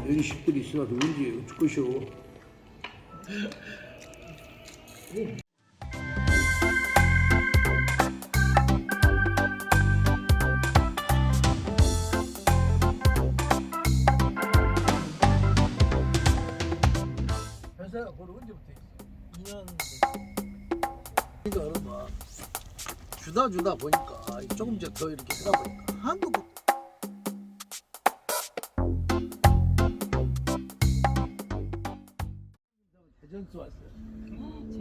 여기 10분이 있으나 누군지 어쩔 것이오. 회사가 그걸 언제부터 있어? 2년 그러니까 뭐 주다 보니까 조금씩 더 이렇게 하다 보니까 한국 대전수 왔어요.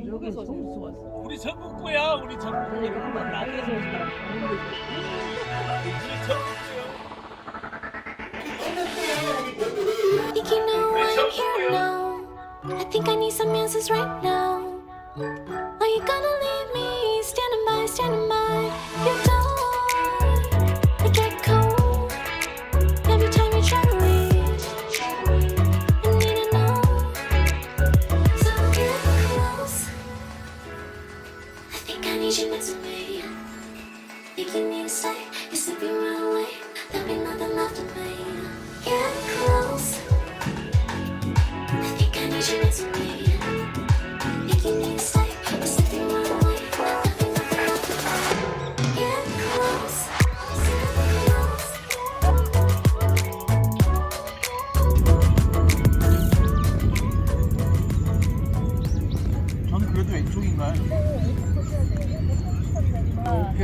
여기서 전수 왔어. 우리 전국구야, 우리 전국구. 한번 나에서 오시면 우리 전국구야. Think you know what I'm here now. I think I need some answers right now. Are you gonna leave me standing by your door? It get cold every time you try to reach. I need to know, so get close. I think I need you next to me. Think you need to stay, you're slipping right away. There'll be nothing left of me. Get close. I think I need you next to me. Think you need to stay, you're slipping right away. There'll be nothing left of me. Get close. 저는 그래도 왼쪽인가요?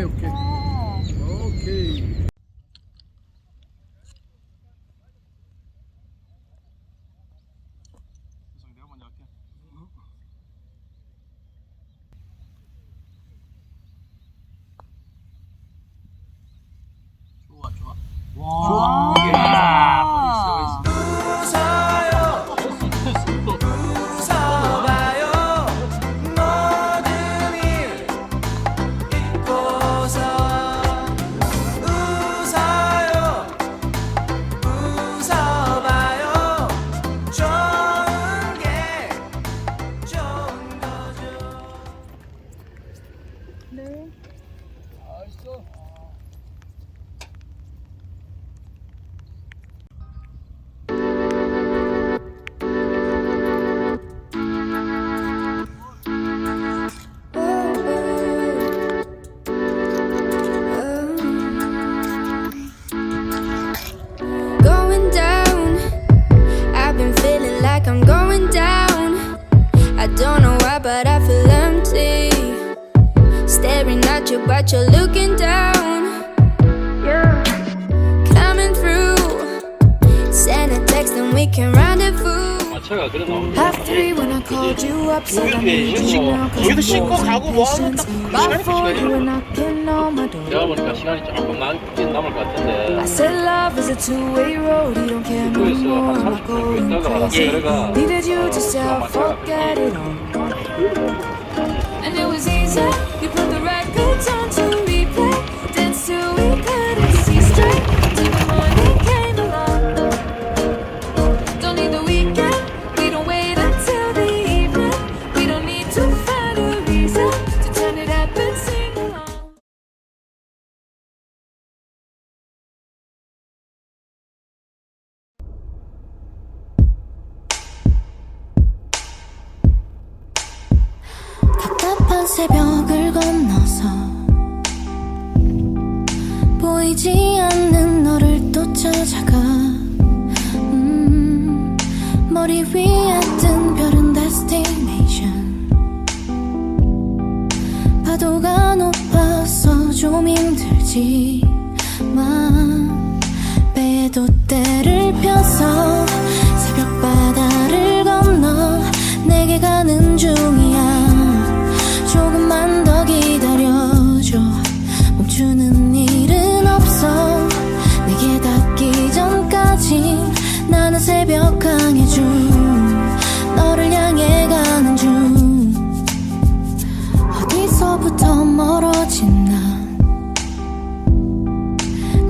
오케이. 내가 먼저 할게. 좋아. 와. Going down, I've been feeling like I'm going down. I don't know why, but I feel empty. Staring at you, but you're looking down. Yeah. Coming through, send a text and we can rendezvous. 차가 그래 나오는 Half 3 when I called you up, said I need you now. 여기도 씻고 가고 뭐 하면 딱 By 4 you were knocking on my door. 내가 보니까 시간이 조금 남을 것 같은데 I said love is a two-way road. You don't care no 그래서 more. 한 I'm 30분 going 있다가 crazy. 내가 Needed you to say forget it all. And it was easy. You put the records on to replay. Dance till we couldn't see straight. Till the morning came along. Don't need the weekend. We don't wait until the evening. We don't need to find a reason to turn it up and sing along. 답답한 새벽을 건너서 보이지 않는 너를 또 찾아가. 머리 위에 뜬 별은 destination. 파도가 높아서 좀 힘들지만 배에도 때를 펴서 새벽 바다를 건너 내게 가는 중이야. 조금만 더 기다려줘. 멈추는 일은 없어. 내게 닿기 전까지 나는 새벽 강해져. 너를 향해 가는 중. 어디서부터 멀어진 난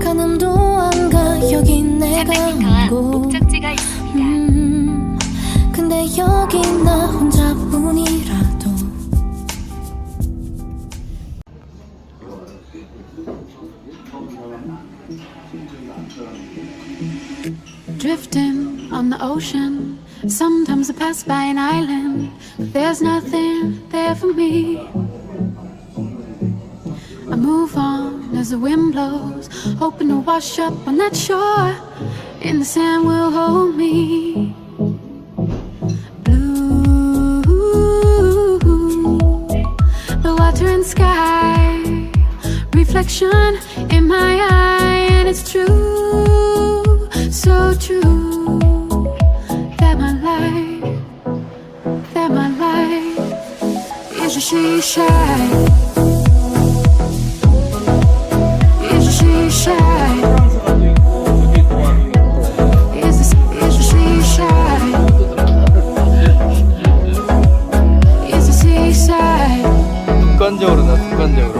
가늠도 안 가. 여긴 내가 온 곳. 목적지가 있습니다. 근데 여기 나 혼자뿐이라도. Drifting on the ocean. Sometimes I pass by an island, but there's nothing there for me. I move on as the wind blows, hoping to wash up on that shore, and the sand will hold me. Blue, the water and sky, reflection in my eye, and it's true, so true, that my life is a she-shine. 습관적으로 나 습관적으로.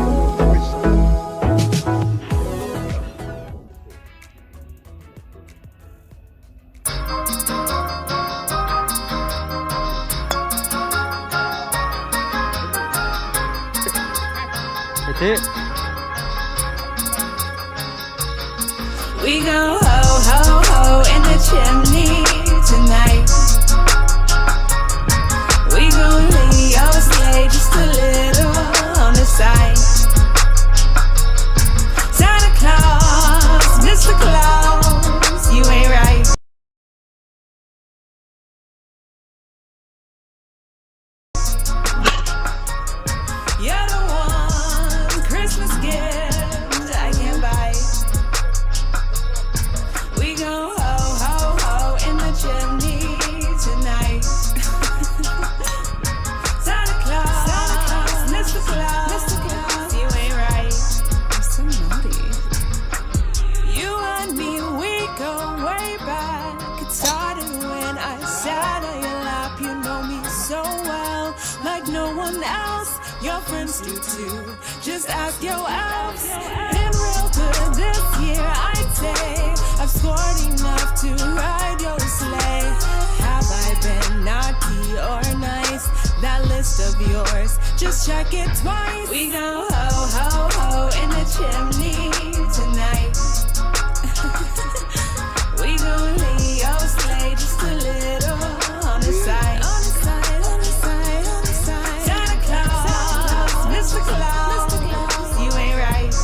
We go ho ho ho in the chimney tonight. We gon' Leo slay just a little on the side. Santa Claus, Mr. Claus, you ain't right. You're the one Christmas gift I can't buy. We go ho ho ho in the chimney tonight. Santa Claus, Mr. Claus, you ain't right. I'm so naughty. You and me, we go way back. It started when I sat on your lap. You know me so well, like no one else. Your friends do too. Just ask your elves. Been real good this year, I'd say. I've scored enough to ride your sleigh. Have I been naughty or nice? That list of yours, just check it twice. We go ho ho ho in the chimney tonight. We gon' Leo slay just a little on the side. On the side, on the side, on the side. Santa Claus, Mr. Claus, you ain't right.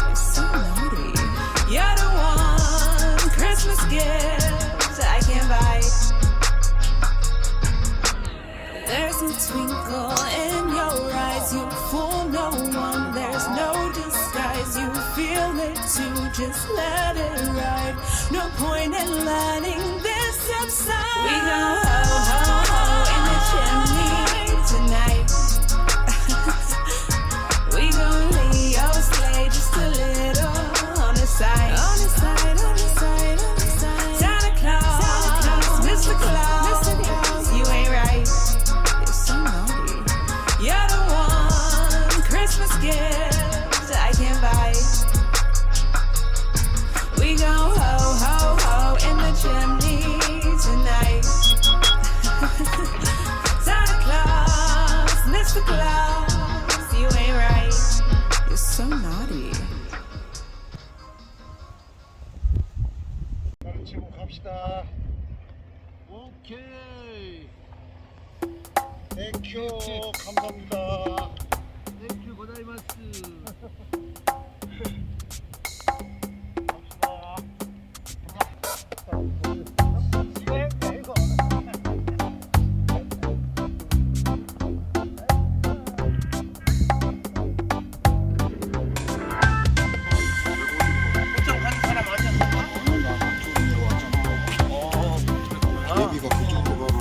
You're so naughty. You're the one Christmas gift I can't buy. There's no twinkle in your eyes, you fool no one. There's no disguise, you feel it too. Just let it ride. No point in letting this subside. We go ho ho ho in the chimney tonight. We gon' Leo slay just a little on the side. On the side, on the side, on the side. Santa Claus, Mr. Claus, you ain't right. You're so naughty. You're the one Christmas gift I can't buy. We go ho ho ho in the chimney tonight. Santa Claus, Mr. Claus, you ain't right. You're so naughty. 가르치고 갑시다. 오케이. 땡큐. 감사합니다. 땡큐 고자이마스.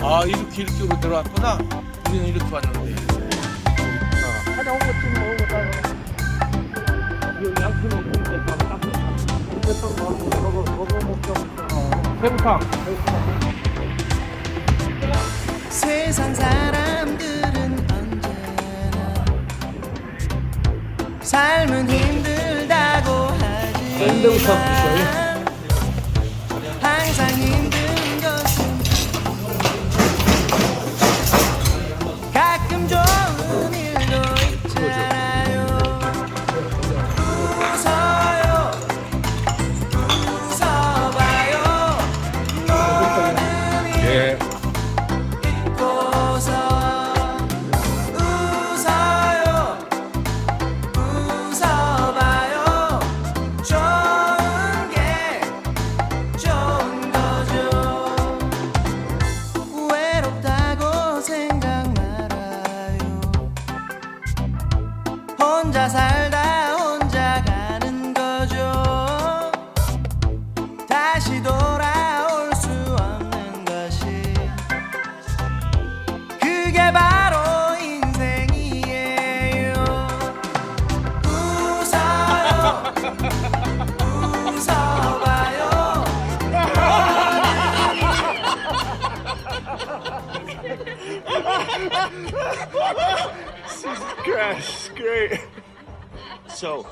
아 이렇게 들어왔구나. 우리는 이렇게 왔는데. 찾아온 것좀 먹고 따로. 이 양푼은 먹는데 저거 먹자. 새우탕. 세상 사람들은 언제나 삶은 힘들다고 하지만 항상 힘든 것은 가끔 좋은 일도 있잖아요. 웃어요 웃어봐요 너는 Gosh, great. So,